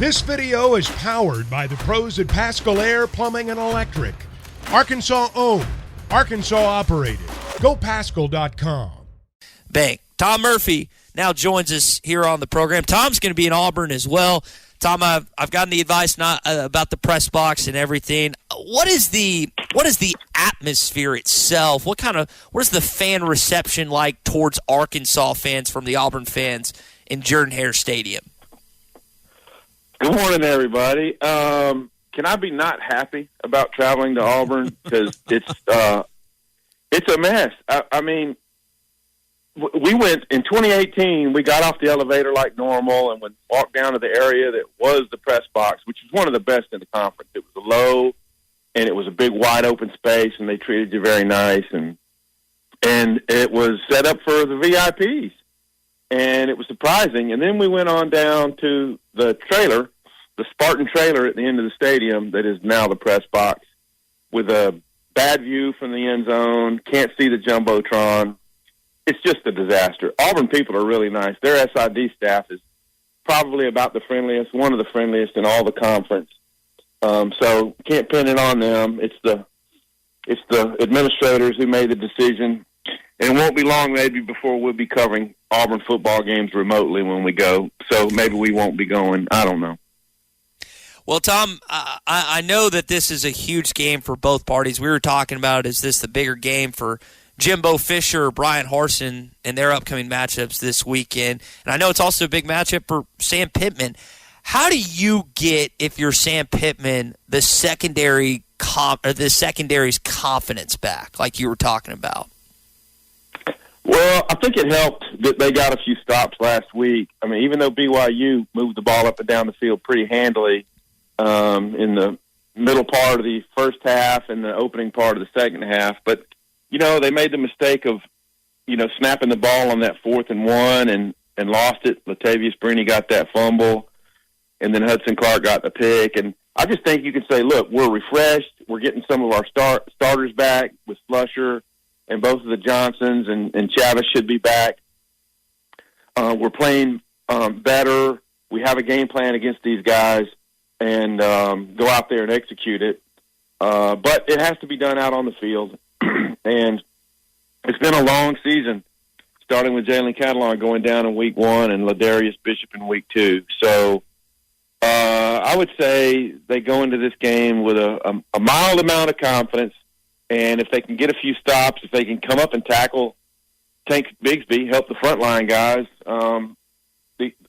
This video is powered by the pros at Pascal Air Plumbing and Electric. Arkansas owned, Arkansas operated. GoPascal.com. Bang. Tom Murphy now joins us here on the program. Tom's going to be in Auburn as well. Tom, I've gotten the advice about the press box and everything. What is the atmosphere itself? What is the fan reception like towards Arkansas fans from the Auburn fans in Jordan-Hare Stadium? Good morning, everybody. Can I be not happy about traveling to Auburn? Because it's a mess. I mean, we went in 2018. We got off the elevator like normal and walked down to the area that was the press box, which is one of the best in the conference. It was low, and it was a big, wide open space, and they treated you very nice, and it was set up for the VIPs. And it was surprising. And then we went on down to the trailer, the Spartan trailer at the end of the stadium that is now the press box, with a bad view from the end zone, can't see the Jumbotron. It's just a disaster. Auburn people are really nice. Their SID staff is probably about the friendliest, one of the friendliest in all the conference. So can't pin it on them. It's the administrators who made the decision. And it won't be long, maybe, before we'll be covering Auburn football games remotely when we go. So maybe we won't be going. I don't know. Well, Tom, I know that this is a huge game for both parties. We were talking about, is this the bigger game for Jimbo Fisher or Brian Harsin in their upcoming matchups this weekend? And I know it's also a big matchup for Sam Pittman. How do you get, if you're Sam Pittman, the secondary's confidence back, like you were talking about? Well, I think it helped that they got a few stops last week. I mean, even though BYU moved the ball up and down the field pretty handily in the middle part of the first half and the opening part of the second half, but, they made the mistake of, snapping the ball on that 4th and 1 and lost it. Latavius Brini got that fumble, and then Hudson Clark got the pick. And I just think you can say, look, we're refreshed. We're getting some of our starters back with Slusher, and both of the Johnsons and Chavis should be back. We're playing better. We have a game plan against these guys, and go out there and execute it. But it has to be done out on the field. And it's been a long season, starting with Jalen Catalon going down in week 1 and Ladarius Bishop in week 2. So I would say they go into this game with a mild amount of confidence. And if they can get a few stops, if they can come up and tackle Tank Bixby, help the frontline guys,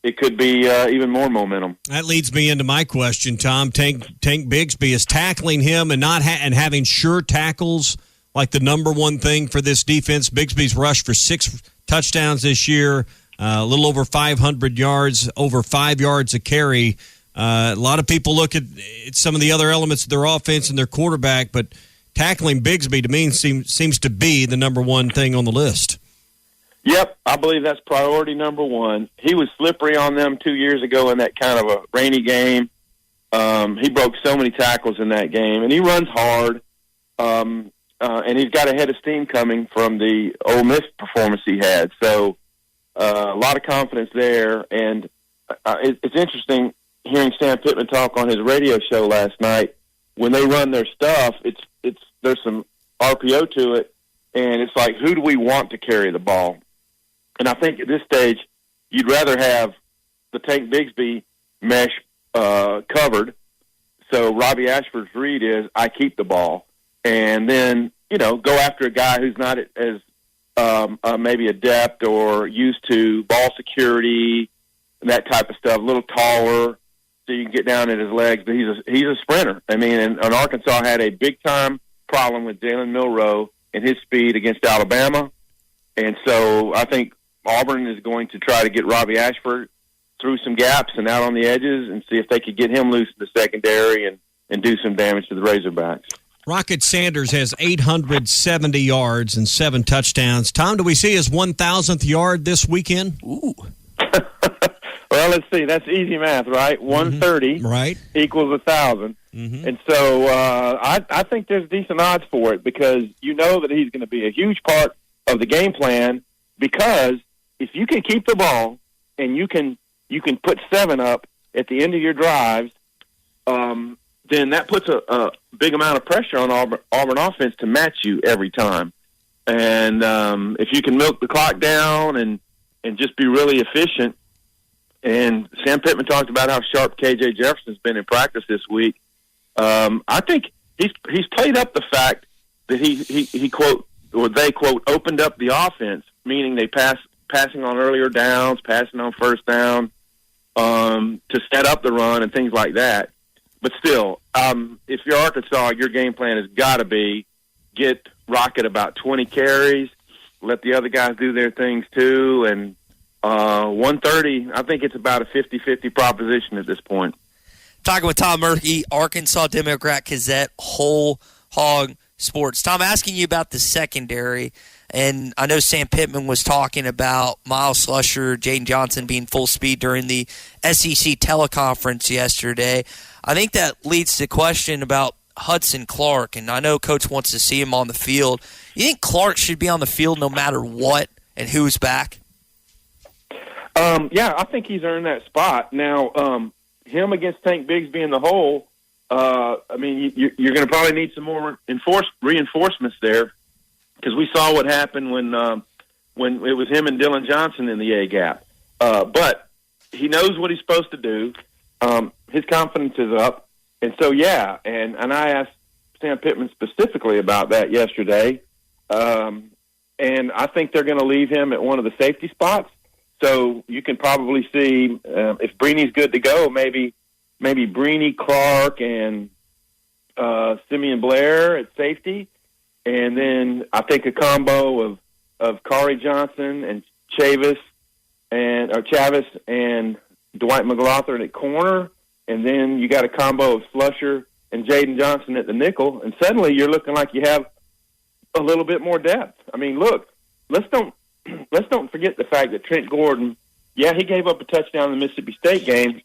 it could be even more momentum. That leads me into my question, Tom. Tank Bixby, is tackling him and and having sure tackles like the number one thing for this defense? Bixby's rushed for 6 touchdowns this year, a little over 500 yards, over 5 yards a carry. A lot of people look at some of the other elements of their offense and their quarterback, but tackling Bixby, to me, seems to be the number one thing on the list. Yep, I believe that's priority number one. He was slippery on them 2 years ago in that kind of a rainy game. He broke so many tackles in that game, and he runs hard. And he's got a head of steam coming from the Ole Miss performance he had. So a lot of confidence there. And it's interesting hearing Sam Pittman talk on his radio show last night. When they run their stuff, there's some RPO to it, and it's like, who do we want to carry the ball? And I think at this stage, you'd rather have the Tank Bixby mesh covered. So Robbie Ashford's read is, I keep the ball. And then, go after a guy who's not as maybe adept or used to ball security and that type of stuff, a little taller, so you can get down at his legs. But he's a sprinter. I mean, and Arkansas had a big-time problem with Jalen Milroe and his speed against Alabama. And so I think Auburn is going to try to get Robbie Ashford through some gaps and out on the edges and see if they could get him loose in the secondary and do some damage to the Razorbacks. Rocket Sanders has 870 yards and 7 touchdowns. Tom, do we see his 1,000th yard this weekend? Ooh. Well, let's see. That's easy math, right? 130 right. equals 1,000. Mm-hmm. And so I think there's decent odds for it because you know that he's going to be a huge part of the game plan, because if you can keep the ball and you can put 7 up at the end of your drives, then that puts a big amount of pressure on Auburn offense to match you every time. And if you can milk the clock down and just be really efficient, and Sam Pittman talked about how sharp KJ Jefferson's been in practice this week. I think he's played up the fact that he quote, or they quote, opened up the offense, meaning they passing on earlier downs, passing on first down, to set up the run and things like that. But still, if you're Arkansas, your game plan has got to be get Rocket about 20 carries, let the other guys do their things too, and 130, I think it's about a 50-50 proposition at this point. Talking with Tom Murphy, Arkansas Democrat-Gazette, Whole Hog Sports. Tom, asking you about the secondary, and I know Sam Pittman was talking about Miles Slusher, Jaden Johnson being full speed during the SEC teleconference yesterday. I think that leads to the question about Hudson Clark, and I know Coach wants to see him on the field. You think Clark should be on the field no matter what and who's back? Yeah, I think he's earned that spot. Now, him against Tank Bixby in the hole, I mean, you're going to probably need some more reinforcements there, because we saw what happened when it was him and Dylan Johnson in the A-gap. But he knows what he's supposed to do. His confidence is up. And so, yeah, and I asked Sam Pittman specifically about that yesterday, and I think they're going to leave him at one of the safety spots. So you can probably see if Breeny's good to go, maybe Breeny, Clark, and Simeon Blair at safety, and then I think a combo of Kari Johnson and Chavis and Dwight McLaughlin at corner. And then you got a combo of Slusher and Jaden Johnson at the nickel, and suddenly you're looking like you have a little bit more depth. I mean, look, let's don't forget the fact that Trent Gordon, yeah, he gave up a touchdown in the Mississippi State game,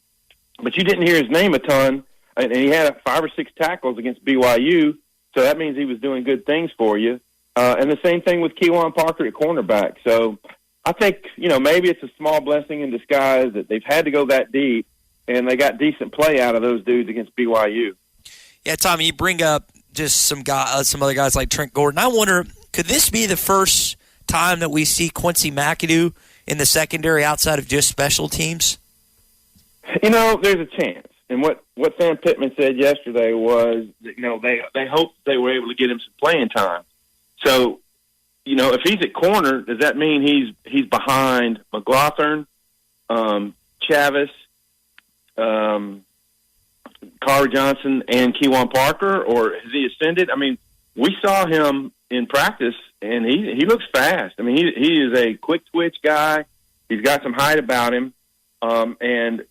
but you didn't hear his name a ton, and he had 5 or 6 tackles against BYU, so that means he was doing good things for you. And the same thing with Kewan Parker at cornerback. So I think, maybe it's a small blessing in disguise that they've had to go that deep, and they got decent play out of those dudes against BYU. Yeah, Tommy, you bring up just some other guys like Trent Gordon. I wonder, could this be the first time that we see Quincy McAdoo in the secondary outside of just special teams? There's a chance. And what Sam Pittman said yesterday was that, they hoped they were able to get him some playing time. So, if he's at corner, does that mean he's behind McLaughlin, Chavis, Kari Johnson, and Kewan Parker, or has he ascended? I mean, we saw him in practice, and he looks fast. I mean, he is a quick twitch guy. He's got some height about him, and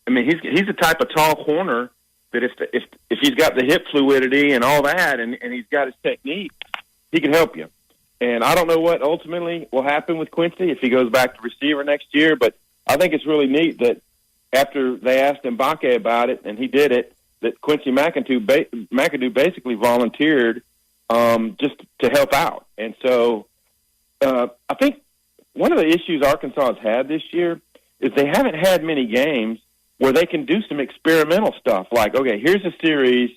I mean, he's the type of tall corner that if he's got the hip fluidity and all that, and he's got his technique, he can help you. And I don't know what ultimately will happen with Quincy if he goes back to receiver next year, but I think it's really neat that after they asked Mbake about it, and he did it, that Quincy McAdoo basically volunteered just to help out. And so I think one of the issues Arkansas has had this year is they haven't had many games where they can do some experimental stuff. Like, okay, here's a series,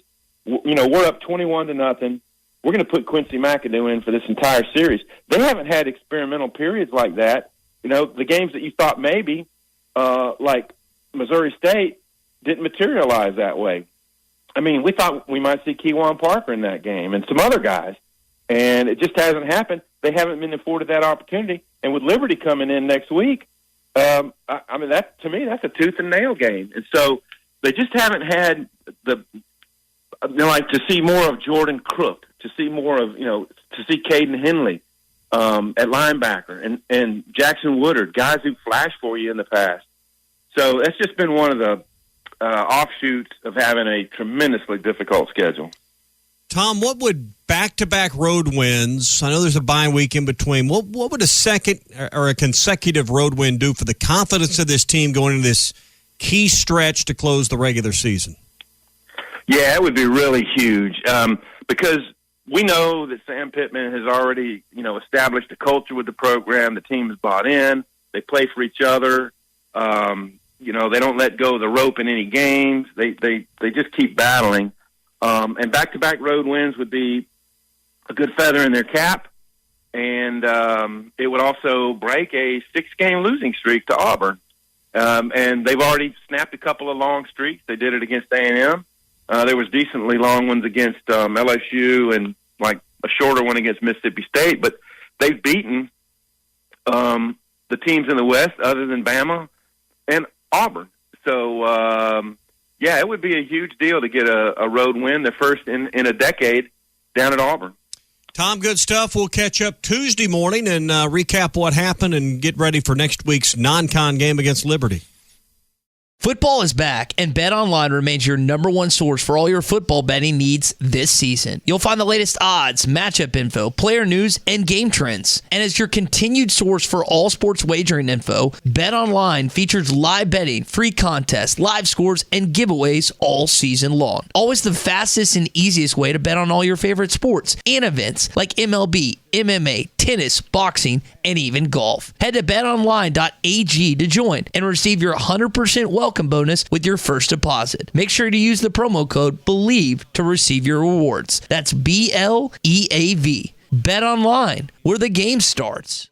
we're up 21-0. We're going to put Quincy McAdoo in for this entire series. They haven't had experimental periods like that. The games that you thought maybe, like Missouri State, didn't materialize that way. I mean, we thought we might see Kewan Parker in that game and some other guys, and it just hasn't happened. They haven't been afforded that opportunity. And with Liberty coming in next week, I mean, that to me, that's a tooth and nail game. And so they just haven't had to see more of Jordan Crook, to see more of, to see Caden Henley at linebacker and Jackson Woodard, guys who flashed for you in the past. So that's just been one of the offshoots of having a tremendously difficult schedule. Tom, what would back-to-back road wins, I know there's a bye week in between, what would a second or a consecutive road win do for the confidence of this team going into this key stretch to close the regular season? Yeah, it would be really huge because we know that Sam Pittman has already, established a culture with the program. The team has bought in. They play for each other. they don't let go of the rope in any games. They just keep battling. And back-to-back road wins would be a good feather in their cap. And it would also break a 6-game losing streak to Auburn. And they've already snapped a couple of long streaks. They did it against A&M. There was decently long ones against LSU and like a shorter one against Mississippi State. But they've beaten the teams in the West other than Bama and Auburn. So, it would be a huge deal to get a road win, the first in a decade, down at Auburn. Tom, good stuff. We'll catch up Tuesday morning and recap what happened and get ready for next week's non-con game against Liberty. Football is back, and BetOnline remains your number one source for all your football betting needs this season. You'll find the latest odds, matchup info, player news, and game trends. And as your continued source for all sports wagering info, BetOnline features live betting, free contests, live scores, and giveaways all season long. Always the fastest and easiest way to bet on all your favorite sports and events like MLB, MMA, tennis, boxing, and even golf. Head to betonline.ag to join and receive your 100% welcome bonus with your first deposit. Make sure to use the promo code BELIEVE to receive your rewards. That's BLEAV. Bet online, where the game starts.